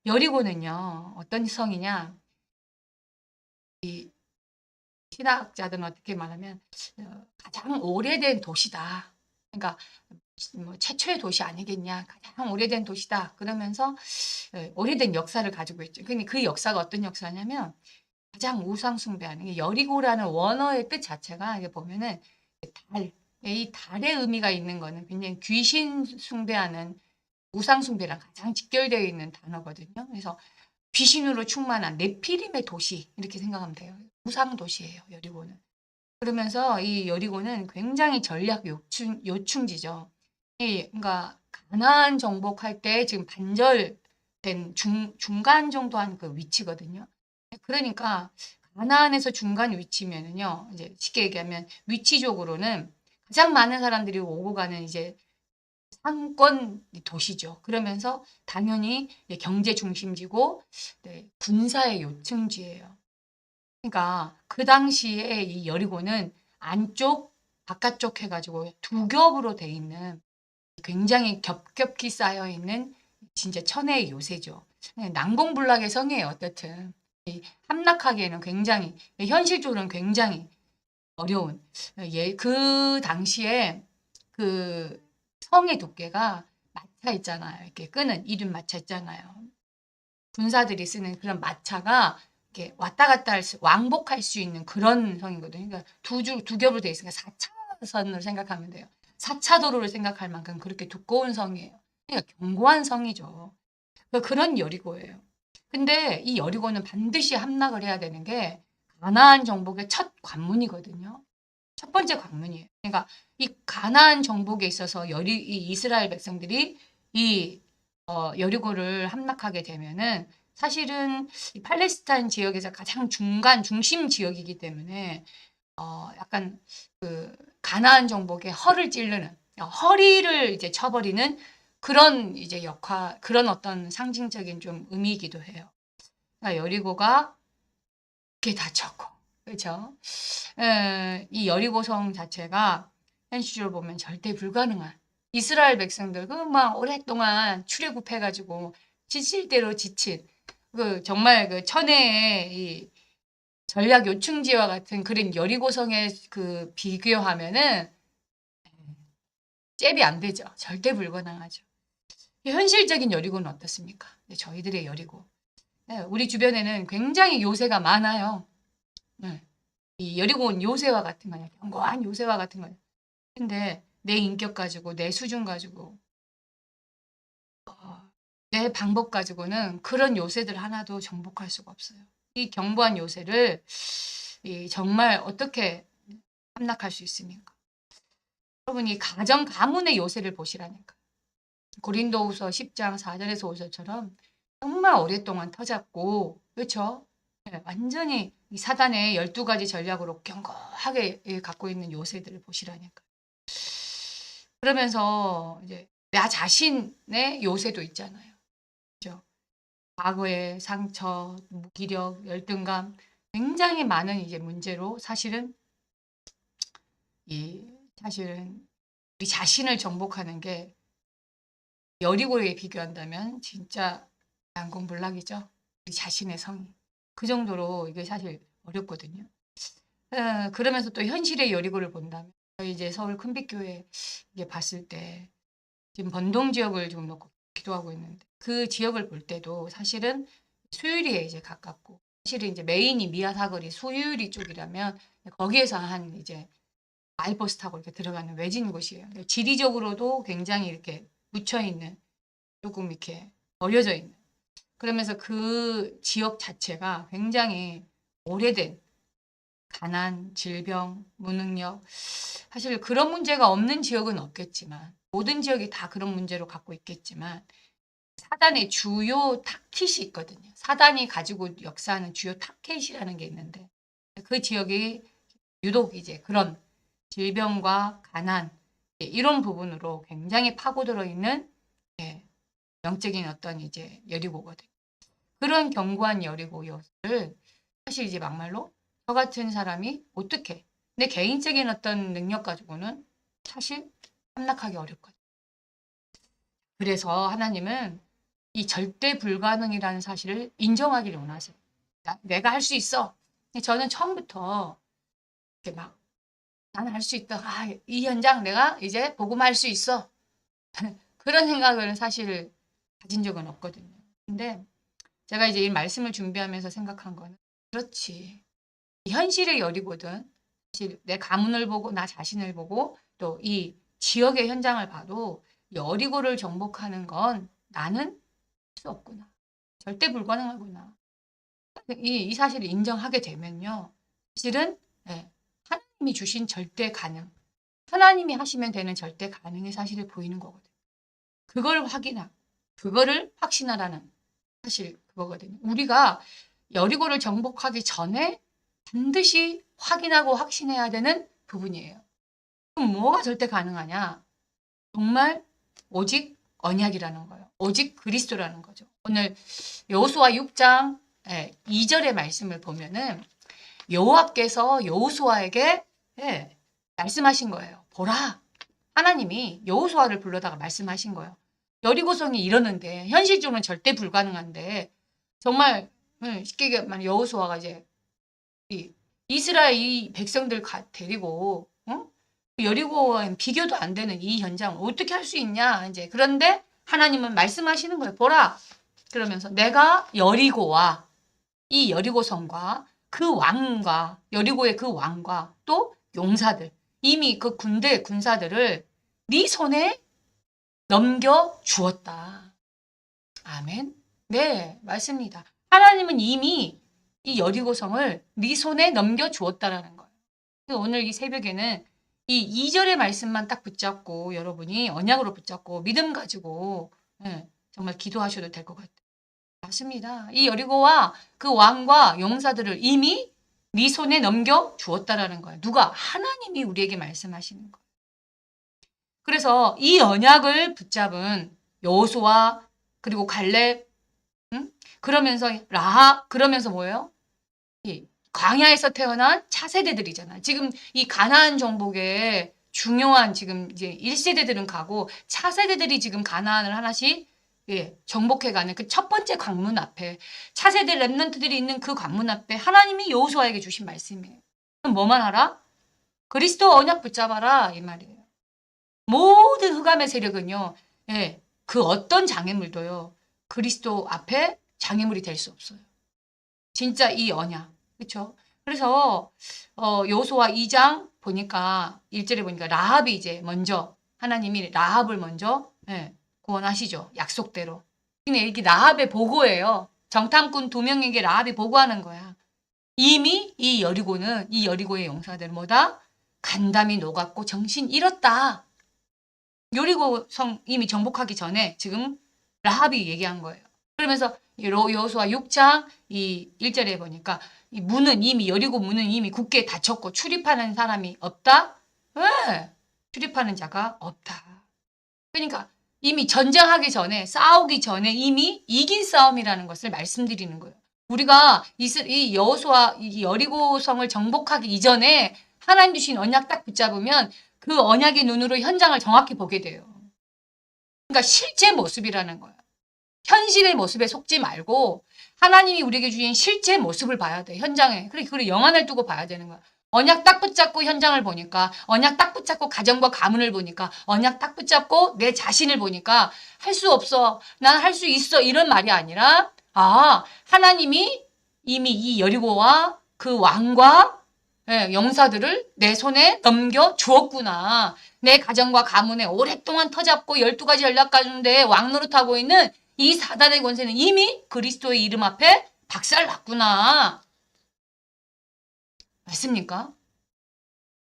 여리고는요, 어떤 성이냐, 이 신학자들은 어떻게 말하면, 가장 오래된 도시다. 그러니까, 뭐, 최초의 도시 아니겠냐. 가장 오래된 도시다. 그러면서, 오래된 역사를 가지고 있죠. 근데 그 역사가 어떤 역사냐면, 가장 우상 숭배하는 게 여리고라는 원어의 뜻 자체가 이게 보면은 달, 이 달의 의미가 있는 거는 굉장히 귀신 숭배하는 우상 숭배랑 가장 직결되어 있는 단어거든요. 그래서 귀신으로 충만한 네피림의 도시 이렇게 생각하면 돼요. 우상 도시예요, 여리고는. 그러면서 이 여리고는 굉장히 전략 요충지죠. 그러니까 가나안 정복할 때 지금 반절된 중간 정도 한 그 위치거든요. 그러니까 가나안에서 중간 위치면은요. 이제 쉽게 얘기하면 위치적으로는 가장 많은 사람들이 오고 가는 이제 상권 도시죠. 그러면서 당연히 경제 중심지고 네, 군사의 요충지예요. 그러니까 그 당시에 이 여리고는 안쪽, 바깥쪽 해가지고 두 겹으로 돼 있는 굉장히 겹겹이 쌓여 있는 진짜 천혜의 요새죠. 네, 난공불락의 성이에요. 어떻든 함락하기에는 굉장히 현실적으로는 굉장히 어려운 그 당시에 그 성의 두께가 마차 있잖아요. 이렇게 끄는 이륜 마차 있잖아요. 군사들이 쓰는 그런 마차가 이렇게 왔다 갔다 왕복할 수 있는 그런 성이거든요. 그러니까 두 겹으로 되어 있으니까 4차선으로 생각하면 돼요. 4차 도로를 생각할 만큼 그렇게 두꺼운 성이에요. 그러니까 견고한 성이죠. 그러니까 그런 여리고예요. 근데 이 여리고는 반드시 함락을 해야 되는 게 가나안 정복의 첫 관문이거든요. 첫 번째 관문이에요. 그러니까 이 가나안 정복에 있어서 이 이스라엘 백성들이 이 여리고를 함락하게 되면은 사실은 이 팔레스타인 지역에서 가장 중심 지역이기 때문에 약간 그 가나안 정복의 허를 찌르는 허리를 이제 쳐버리는 그런 이제 그런 어떤 상징적인 좀 의미이기도 해요. 그러니까 여리고가 이렇게 다쳤고, 그렇죠? 이 여리고성 자체가 현실적으로 보면 절대 불가능한 이스라엘 백성들 그 막 오랫동안 출애굽해가지고 지칠 대로 지친 그 정말 그 천혜의 이 전략 요충지와 같은 그런 여리고성에 그 비교하면은 잽이 안 되죠. 절대 불가능하죠. 현실적인 여리고는 어떻습니까? 저희들의 여리고. 네, 우리 주변에는 굉장히 요새가 많아요. 네. 이 여리고는 요새와 같은 거냐. 견고한 요새와 같은 거냐. 근데 내 인격 가지고, 내 수준 가지고, 내 방법 가지고는 그런 요새들 하나도 정복할 수가 없어요. 이 견고한 요새를 정말 어떻게 함락할 수 있습니까? 여러분, 이 가문의 요새를 보시라니까. 고린도후서 10장 4절에서 5절처럼 정말 오랫동안 터잡고, 그렇죠? 네, 완전히 이 사단의 12가지 전략으로 견고하게 갖고 있는 요새들을 보시라니까. 그러면서 이제 나 자신의 요새도 있잖아요. 그죠? 과거의 상처, 무기력, 열등감, 굉장히 많은 이제 문제로 이 사실은 우리 자신을 정복하는 게 여리고에 비교한다면 진짜 난공불락이죠. 우리 자신의 성이. 그 정도로 이게 사실 어렵거든요. 그러면서 또 현실의 여리고를 본다면 저희 이제 서울 큰빛교회 이게 봤을 때 지금 번동 지역을 지금 놓고 기도하고 있는데 그 지역을 볼 때도 사실은 수유리에 이제 가깝고 사실은 이제 메인이 미아 사거리 수유리 쪽이라면 거기에서 한 이제 마일버스 타고 이렇게 들어가는 외진 곳이에요. 지리적으로도 굉장히 이렇게 묻혀 있는 조금 이렇게 버려져 있는 그러면서 그 지역 자체가 굉장히 오래된 가난, 질병, 무능력 사실 그런 문제가 없는 지역은 없겠지만 모든 지역이 다 그런 문제로 갖고 있겠지만 사단의 주요 타깃이 있거든요. 사단이 가지고 역사하는 주요 타깃이라는 게 있는데 그 지역이 유독 이제 그런 질병과 가난 이런 부분으로 굉장히 파고들어 있는 예, 영적인 어떤 이제 여리고거든요. 그런 견고한 여리고를 사실 이제 막말로 저 같은 사람이 어떻게 내 개인적인 어떤 능력 가지고는 사실 함락하기 어렵거든요. 그래서 하나님은 이 절대 불가능이라는 사실을 인정하기를 원하세요. 내가 할 수 있어. 저는 처음부터 이렇게 막 나는 할 수 있다. 이 현장 내가 이제 복음할 수 있어. 그런 생각을 사실 가진 적은 없거든요. 근데 제가 이제 이 말씀을 준비하면서 생각한 거는 그렇지. 현실의 여리고든 사실 내 가문을 보고 나 자신을 보고 또 이 지역의 현장을 봐도 여리고를 정복하는 건 나는 할 수 없구나. 절대 불가능하구나. 이 사실을 인정하게 되면요. 사실은 하나님이 주신 절대 가능. 하나님이 하시면 되는 절대 가능의 사실을 보이는 거거든요. 그걸 확인하고 그거를 확신하라는 사실 그거거든요. 우리가 여리고를 정복하기 전에 반드시 확인하고 확신해야 되는 부분이에요. 그럼 뭐가 절대 가능하냐? 정말 오직 언약이라는 거예요. 오직 그리스도라는 거죠. 오늘 여호수아 6장 2절의 말씀을 보면은 여호와께서 여호수아에게 말씀하신 거예요. 보라, 하나님이 여호수아를 불러다가 말씀하신 거예요. 여리고성이 이러는데 현실적으로는 절대 불가능한데 정말 쉽게 말하면 여호수아가 이제 이스라엘 이 백성들 데리고 여리고와는 비교도 안 되는 이 현장을 어떻게 할 수 있냐 이제 그런데 하나님은 말씀하시는 거예요. 보라, 그러면서 내가 여리고와 이 여리고성과 그 왕과 여리고의 그 왕과 또 용사들 이미 그 군사들을 네 손에 넘겨 주었다. 아멘. 네, 맞습니다. 하나님은 이미 이 여리고성을 네 손에 넘겨 주었다라는 거예요. 그래서 오늘 이 새벽에는 이 2절의 말씀만 딱 붙잡고 여러분이 언약으로 붙잡고 믿음 가지고 정말 기도하셔도 될 것 같아요. 맞습니다. 이 여리고와 그 왕과 용사들을 이미 네 손에 넘겨 주었다라는 거예요. 누가? 하나님이 우리에게 말씀하시는 거예요. 그래서 이 언약을 붙잡은 여호수아 그리고 갈렙 그러면서 라합 그러면서 뭐예요? 이 광야에서 태어난 차세대들이잖아. 지금 이 가나안 정복의 중요한 지금 이제 1세대들은 가고 차세대들이 지금 가나안을 하나씩 정복해가는 그 첫 번째 관문 앞에 차세대 렘넌트들이 있는 그 관문 앞에 하나님이 여호수아에게 주신 말씀이에요. 그럼 뭐만 하라? 그리스도 언약 붙잡아라 이 말이에요. 모든 흑암의 세력은요. 그 어떤 장애물도요. 그리스도 앞에 장애물이 될 수 없어요. 진짜 이 언약. 그렇죠? 그래서 여호수아 2장 보니까 1절에 보니까 라합이 이제 먼저 하나님이 라합을 먼저 구원하시죠. 약속대로. 근데 이게 라합의 보고예요. 정탐꾼 2명에게 라합이 보고하는 거야. 이미 이 여리고의 용사들은 뭐다? 간담이 녹았고 정신 잃었다. 여리고성 이미 정복하기 전에 지금 라합이 얘기한 거예요. 그러면서 여호수아 6장 이 1절에 보니까 이 문은 이미 여리고 문은 이미 굳게 닫혔고 출입하는 사람이 없다. 출입하는 자가 없다. 그러니까 이미 전쟁하기 전에 싸우기 전에 이미 이긴 싸움이라는 것을 말씀드리는 거예요. 우리가 이 여호수아 이 여리고성을 정복하기 이전에 하나님 주신 언약 딱 붙잡으면 그 언약의 눈으로 현장을 정확히 보게 돼요. 그러니까 실제 모습이라는 거예요. 현실의 모습에 속지 말고 하나님이 우리에게 주신 실제 모습을 봐야 돼. 현장에. 그래 영안을 두고 봐야 되는 거야. 언약 딱 붙잡고 현장을 보니까 언약 딱 붙잡고 가정과 가문을 보니까 언약 딱 붙잡고 내 자신을 보니까 할 수 없어. 난 할 수 있어. 이런 말이 아니라 하나님이 이미 이 여리고와 그 왕과 용사들을 내 손에 넘겨 주었구나. 내 가정과 가문에 오랫동안 터잡고 12가지 연락 가운데 왕노릇하고 있는 이 사단의 권세는 이미 그리스도의 이름 앞에 박살났구나. 맞습니까?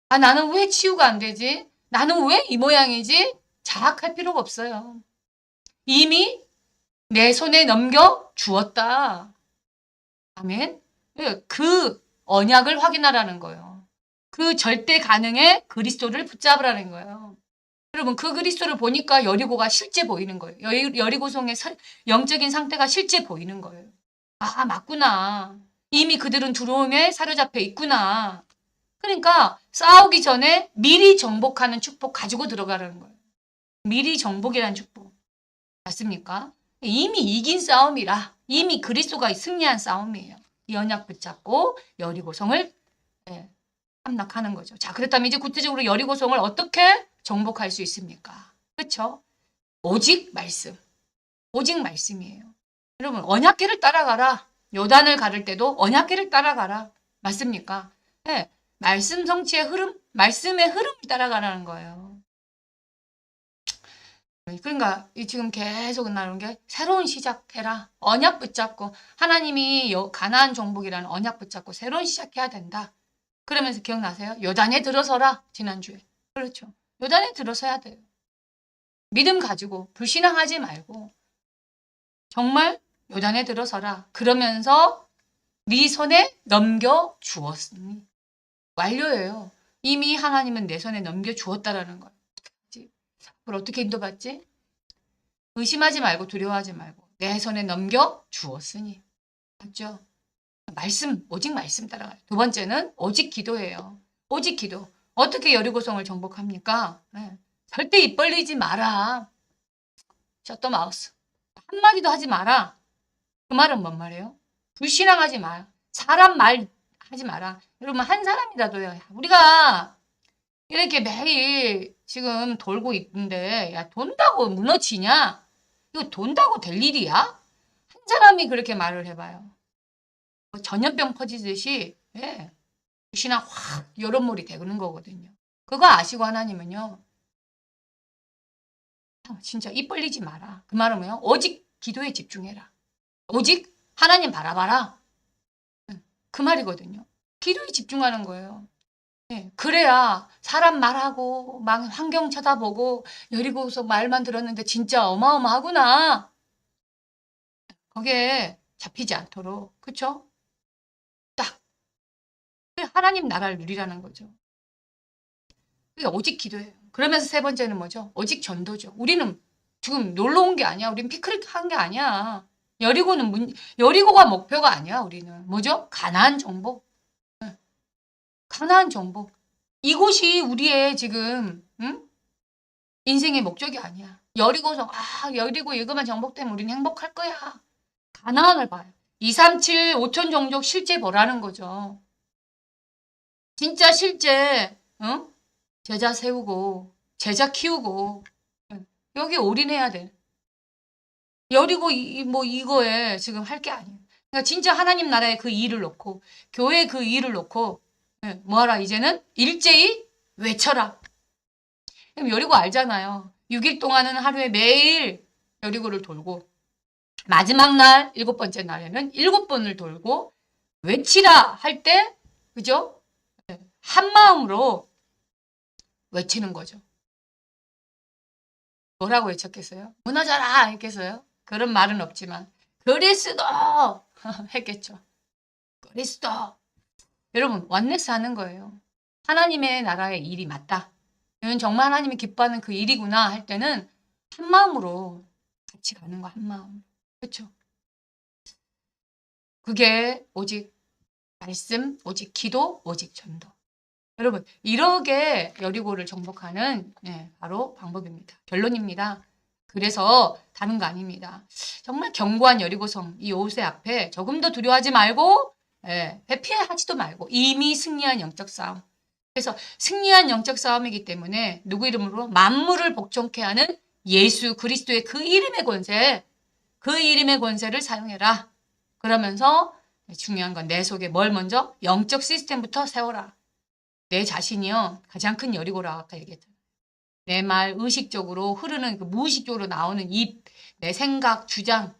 나는 왜 치유가 안 되지? 나는 왜 이 모양이지? 자학할 필요가 없어요. 이미 내 손에 넘겨 주었다. 아멘. 그 언약을 확인하라는 거예요. 그 절대 가능의 그리스도를 붙잡으라는 거예요. 여러분 그 그리스도를 보니까 여리고가 실제 보이는 거예요. 여리고성의 영적인 상태가 실제 보이는 거예요. 맞구나. 이미 그들은 두려움에 사로잡혀 있구나. 그러니까 싸우기 전에 미리 정복하는 축복 가지고 들어가라는 거예요. 미리 정복이라는 축복. 맞습니까? 이미 이긴 싸움이라. 이미 그리스도가 승리한 싸움이에요. 이 언약 붙잡고 여리고성을 함락하는 거죠. 자, 그렇다면 이제 구체적으로 여리고성을 어떻게 정복할 수 있습니까? 그렇죠? 오직 말씀. 오직 말씀이에요. 여러분, 언약궤를 따라가라. 요단을 가를 때도 언약궤를 따라가라. 맞습니까? 네, 말씀 성취의 흐름, 말씀의 흐름을 따라가라는 거예요. 그러니까 지금 계속 나오는 게 새로운 시작해라. 언약 붙잡고 하나님이 가나안 정복이라는 언약 붙잡고 새로운 시작해야 된다. 그러면서 기억나세요? 요단에 들어서라. 지난주에. 그렇죠. 요단에 들어서야 돼요. 믿음 가지고 불신앙하지 말고 정말 요단에 들어서라. 그러면서 네 손에 넘겨 주었으니 완료예요. 이미 하나님은 내 손에 넘겨 주었다라는 거예요. 그걸 어떻게 인도받지? 의심하지 말고 두려워하지 말고 내 손에 넘겨 주었으니. 맞죠? 말씀, 오직 말씀 따라가요. 두 번째는 오직 기도예요. 오직 기도. 어떻게 여리고성을 정복합니까? 네. 절대 입 벌리지 마라. 셔터 마우스. 한마디도 하지 마라. 그 말은 뭔 말이에요? 불신앙하지 마. 사람 말 하지 마라. 여러분, 한 사람이라도요. 우리가 이렇게 매일 지금 돌고 있는데, 야, 돈다고 무너지냐? 이거 돈다고 될 일이야? 한 사람이 그렇게 말을 해봐요. 전염병 퍼지듯이, 예, 불신앙 확 여론몰이 되는 거거든요. 그거 아시고 하나님은요, 진짜 입 벌리지 마라. 그 말은 뭐예요? 오직 기도에 집중해라. 오직 하나님 바라봐라. 그 말이거든요. 기도에 집중하는 거예요. 네, 그래야 사람 말하고 막 환경 쳐다보고 여리고서 말만 들었는데 진짜 어마어마하구나. 거기에 잡히지 않도록. 그쵸? 딱 하나님 나라를 누리라는 거죠. 그러니까 오직 기도예요. 그러면서 세 번째는 뭐죠? 오직 전도죠. 우리는 지금 놀러 온 게 아니야. 우리는 피크닉 한 게 아니야. 여리고가 목표가 아니야. 우리는 뭐죠? 가나안 정복. 가나안 정복. 이곳이 우리의 지금 인생의 목적이 아니야. 여리고성, 여리고 이것만 정복되면 우리는 행복할 거야. 가나안을 봐요. 237, 5천 종족 실제 보라는 거죠. 진짜 실제 제자 세우고 제자 키우고 여기 올인해야 돼. 여리고 이거에 지금 할 게 아니에요. 그러니까 진짜 하나님 나라에 그 일을 놓고 교회에 그 일을 놓고 뭐하라 이제는 일제히 외쳐라. 그럼 여리고 알잖아요. 6일 동안은 하루에 매일 여리고를 돌고 마지막 날 7번째 날에는 7번을 돌고 외치라 할 때 그죠? 한 마음으로 외치는 거죠. 뭐라고 외쳤겠어요? 무너져라 했겠어요? 그런 말은 없지만 그리스도 했겠죠. 그리스도. 여러분 원네스 하는 거예요. 하나님의 나라의 일이 맞다. 이건 정말 하나님이 기뻐하는 그 일이구나 할 때는 한 마음으로 같이 가는 거 한 마음. 그렇죠? 그게 오직 말씀, 오직 기도, 오직 전도. 여러분 이렇게 여리고를 정복하는 바로 방법입니다. 결론입니다. 그래서 다른 거 아닙니다. 정말 견고한 여리고성 이 오세 앞에 조금 더 두려워하지 말고 회피하지도 말고 이미 승리한 영적 싸움. 그래서 승리한 영적 싸움이기 때문에 누구 이름으로 만물을 복종케 하는 예수 그리스도의 그 이름의 권세, 그 이름의 권세를 사용해라. 그러면서 중요한 건 내 속에 뭘 먼저? 영적 시스템부터 세워라. 내 자신이요 가장 큰 여리고라 아까 얘기했잖아요. 내 말 의식적으로 흐르는 그 무의식적으로 나오는 입, 내 생각, 주장.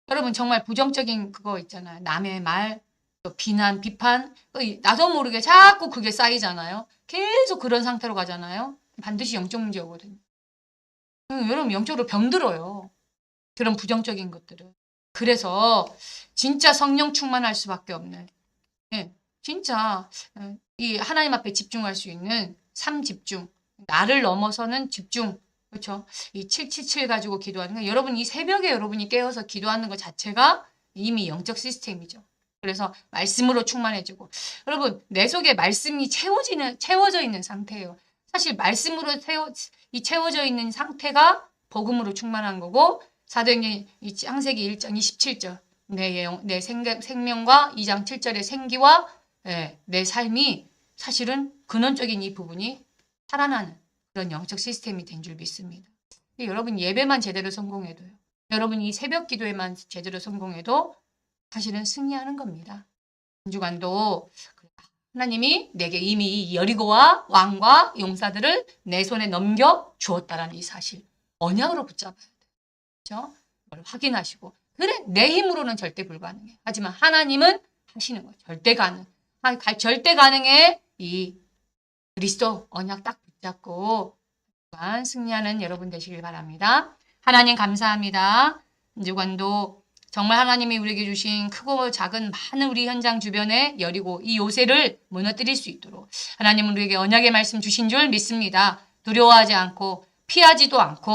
여러분 정말 부정적인 그거 있잖아요. 남의 말, 또 비난, 비판. 나도 모르게 자꾸 그게 쌓이잖아요. 계속 그런 상태로 가잖아요. 반드시 영적 문제 오거든요. 여러분 영적으로 병들어요. 그런 부정적인 것들은. 그래서 진짜 성령 충만할 수밖에 없는 진짜 이 하나님 앞에 집중할 수 있는 삶 집중, 나를 넘어서는 집중, 그렇죠? 이 777 가지고 기도하는 거 여러분 이 새벽에 여러분이 깨어서 기도하는 것 자체가 이미 영적 시스템이죠. 그래서 말씀으로 충만해지고 여러분 내 속에 말씀이 채워져 있는 상태예요. 사실 말씀으로 채워져 있는 상태가 복음으로 충만한 거고 사도행전 창세기 1장 27절 내 생명과 2장 7절의 생기와 내 삶이 사실은 근원적인 이 부분이 살아나는 그런 영적 시스템이 된 줄 믿습니다. 여러분 예배만 제대로 성공해도요. 여러분 이 새벽 기도에만 제대로 성공해도 사실은 승리하는 겁니다. 한 주간도 하나님이 내게 이미 이 여리고와 왕과 용사들을 내 손에 넘겨 주었다라는 이 사실 언약으로 붙잡아야 돼요. 그렇죠? 그걸 확인하시고 그래 내 힘으로는 절대 불가능해. 하지만 하나님은 하시는 거예요. 절대 가능. 절대 가능해 이 그리스도 언약 딱 붙잡고 승리하는 여러분 되시길 바랍니다. 하나님 감사합니다. 한 주간도 정말 하나님이 우리에게 주신 크고 작은 많은 우리 현장 주변에 여리고 이 요새를 무너뜨릴 수 있도록 하나님은 우리에게 언약의 말씀 주신 줄 믿습니다. 두려워하지 않고 피하지도 않고